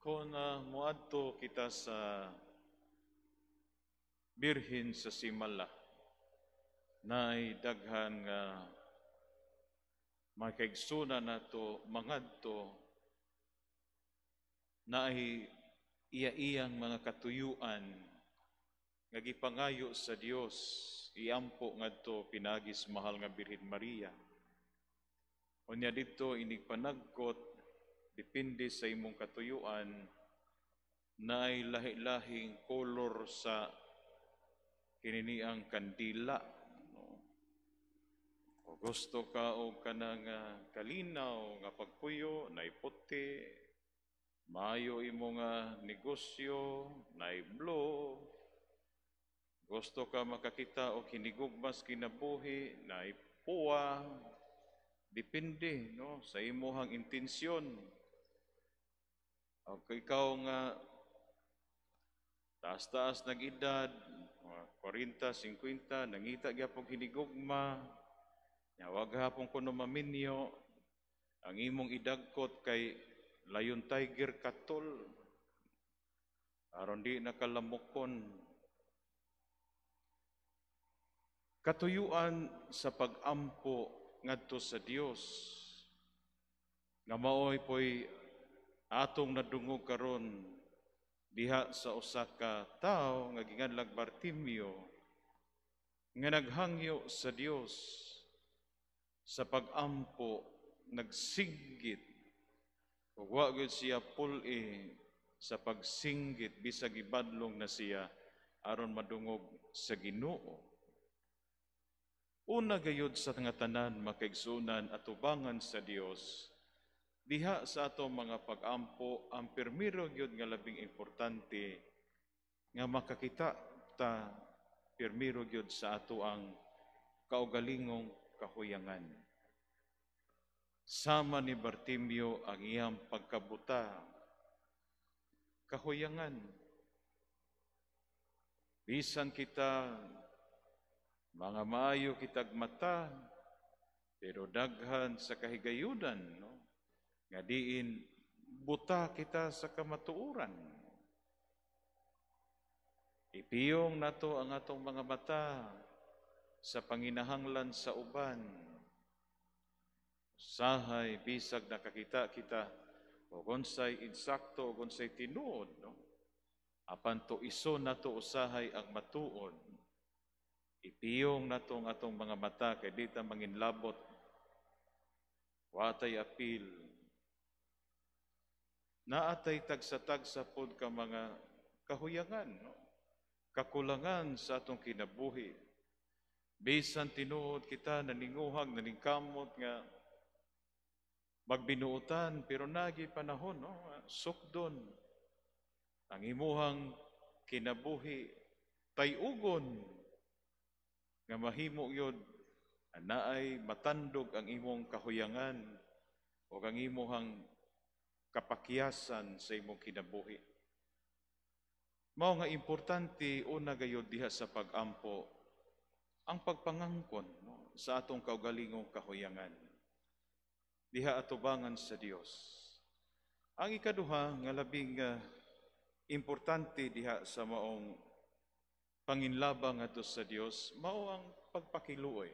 Kung muadto kita sa Birhen sa Simala, na ay daghan nga makaigsunan nato mangadto na ay iya-iyang mga katuyuan nga gipangayo sa Dios iampo ngadto pinagis mahal nga Birhen Maria. Unya dito inig panagkot depende sa imong katuyuan na ay lahi-lahing kolor sa kininiang kandila. O gusto ka o kanang kalinaw nga pagpuyo na puti, mayo imo nga negosyo na blue, gusto ka makakita o hinigugmas kinabuhi na puwa, depende sa imuhang intensyon. O ikaw nga taas-taas nag-edad, 40, 50, nangita gyapon hinigugma, nya wag hapon kuno maminyo, ang imong idagkot kay layon tiger katol, aron di nakalamukon. Katuyuan sa pag-ampo ngadto sa Dios nga maoy po'y atong nadungog karon diha sa usa ka tawo nga ginganlag Bartimeo nga naghangyo sa Dios sa pag-ampo, nagsinggit ug wa gyud siya pul-i sa pagsinggit bisag ibadlong na siya aron madungog sa Ginoo. Una gayud sa nga tanan makaigsunan at tubangan sa Dios, diha sa ato mga pag-ampo, ang permiro gyud nga labing importante nga makakita ta permiro gyud sa ato ang kaugalingong kahuyangan. Sama ni Bartimeo ang iyang pagkabuta, kahuyangan. Bisan kita mga maayo kitag mata, pero daghan sa kahigayunan, nga diin buta kita sa kamatuoran. Ipiyong nato ang atong mga mata sa panginahanglan sa uban. Usahay bisag nakakita kita o unsay insakto o unsay tinuod, apan to iso nato usahay ang matuod. Ipiyong nato ang atong mga mata kay di ta manginlabot, watay apil. Naatay tagsa-tagsa pod ka mga kahuyangan, kakulangan sa atong kinabuhi. Bisan tinuod kita naninguhag, naningkamot nga magbinuutan, pero nagi panahon, sukdon ang imuhang kinabuhi, tayugon nga mahimo yun naay matandog ang imong kahuyangan o ang imuhang kapakyasan sa imong kinabuhi. Mao nga importante una gayud diha sa pag-ampo ang pagpangangkon sa atong kaugalingong kahuyangan diha atubangan sa Dios. Ang ikaduha nga labing importante diha sa maong panginlabang ato sa Dios mao ang pagpakiluoy.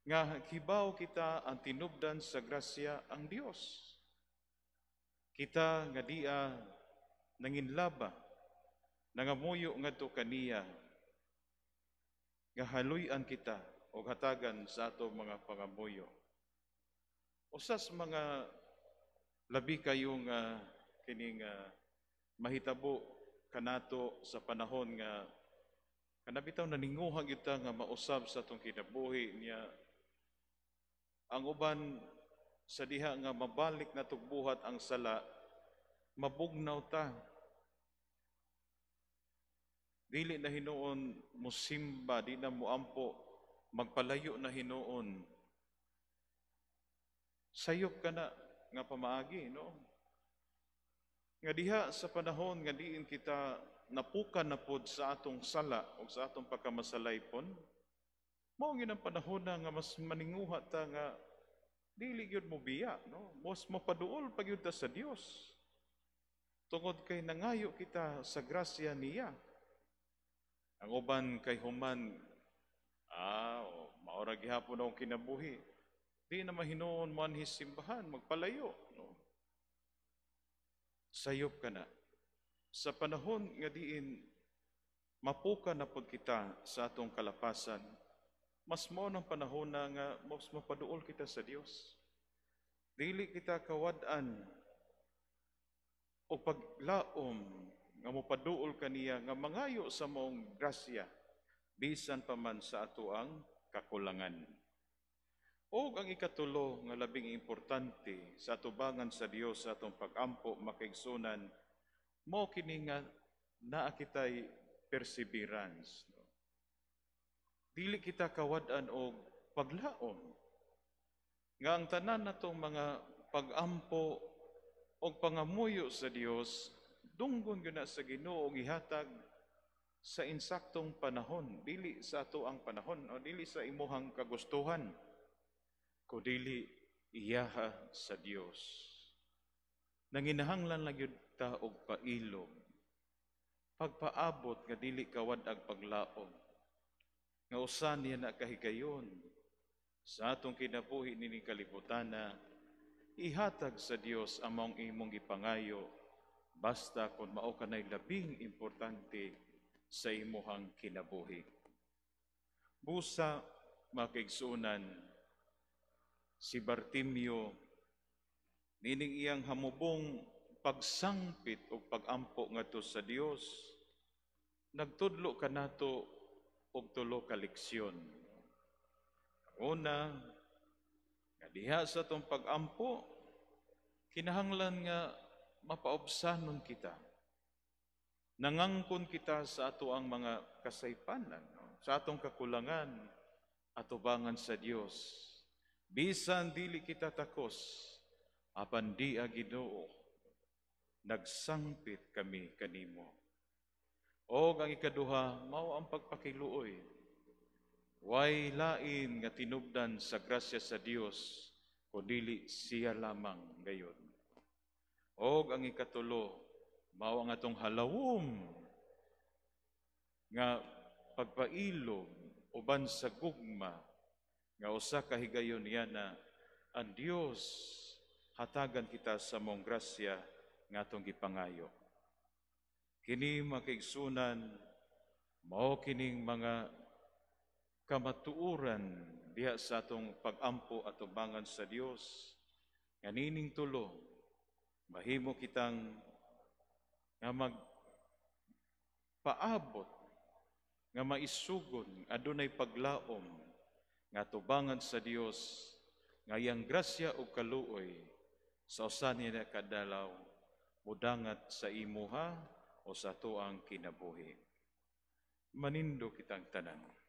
Nga hibaw kita ang tinubdan sa grasya ang Dios. Kita nga dia nanginlaba, nangamuyo ngadto kaniya, nga haluy-an kita o hatagan sa ato mga pangamuyo. Usas mga labi kayong kining mahitabo kanato sa panahon nga kanabitaw naninguhag kita nga mausab sa atong kinabuhi niya. Ang uban sa diha nga mabalik na tugbuhat ang sala, mabugnaw ta. Dili na hinuon musimba, di na muampo, magpalayo na hinuon. Sayop ka na nga pamaagi, Nga diha sa panahon nga diin kita napukan na pod sa atong sala o sa atong pagkamasalaypon, mao ang panahon na nga mas maninguha ta nga dili gyud mo biya, no? Mas mapaduol pag yun ta sa Dios. Tungod kay nangayo kita sa grasya niya. Ang uban kay human, maura gihapon akong kinabuhi. Di na mahinuon mo anhis simbahan, magpalayo. No? Sayop ka na. Sa panahon nga diin, mapuka na pod kita sa atong kalapasan, mas mo ng panahon na nga mas mapaduol kita sa Dios. Dili kita kawadan o paglaom nga mopaduol kaniya nga mangayo sa mong grasya bisan pa man sa ato ang kakulangan. O ang ikatulo nga labing importante sa atubangan sa Dios sa atong pag-ampo makaigsunan mo kini nga naa kitay perseverance. Dili kita kawadan og paglaom nga ang tanan natong mga pag-ampo o pangamuyo sa Dios, dunggon gyud na sa Ginoo ihatag sa insaktong panahon, dili sa ato ang panahon o dili sa imuhang kagustuhan, kundi iyaha sa Dios. Nanginahanglan lang gyud ta og pailog, pagpaabot nga dili kawad ag paglaom, nga usan niya na kahigayon sa atong kinabuhi nining kalibutana, ihatag sa Dios among imong gipangayo basta kung mao kanay labing importante sa imuhang kinabuhi. Busa makaigsunan si Bartimeo nining iyang hamubong pagsangpit o pag-ampo ngadto sa Dios, nagtudlo kanato og tulo ka leksyon. Una, nga diha sa tong pag-ampo, kinahanglan nga mapaobsanon kita. Nangangkon kita sa ato ang mga kasaypanan, no? Sa atong kakulangan, atubangan sa Dios. Bisan dili kita takos, apan di Ginoo, nagsangpit kami kanimo. O ang ikaduha, mao ang pagpakiluoy. Way lain nga tinubdan sa grasya sa Dios, kundi siya lamang gayon. O ang ikatulo, mao ang atong halawom nga pagpailog uban sa gugma nga usa ka higayon yana ang Dios hatagan kita sa mong grasya nga atong gipangayo. Kini makaigsunan mao kining mga kamatuoran diha sa atong pag-ampo at tubangan sa Dios. Nga nining tulo, mahimo kitang nga magpaabot, nga maisugon, adunay paglaom, nga tubangan sa Dios, nga iyang grasya o kaluoy, sa usan niya kadalaw, mudangat sa imuha o sa tuang kinabuhi. Manindo kitang tanan.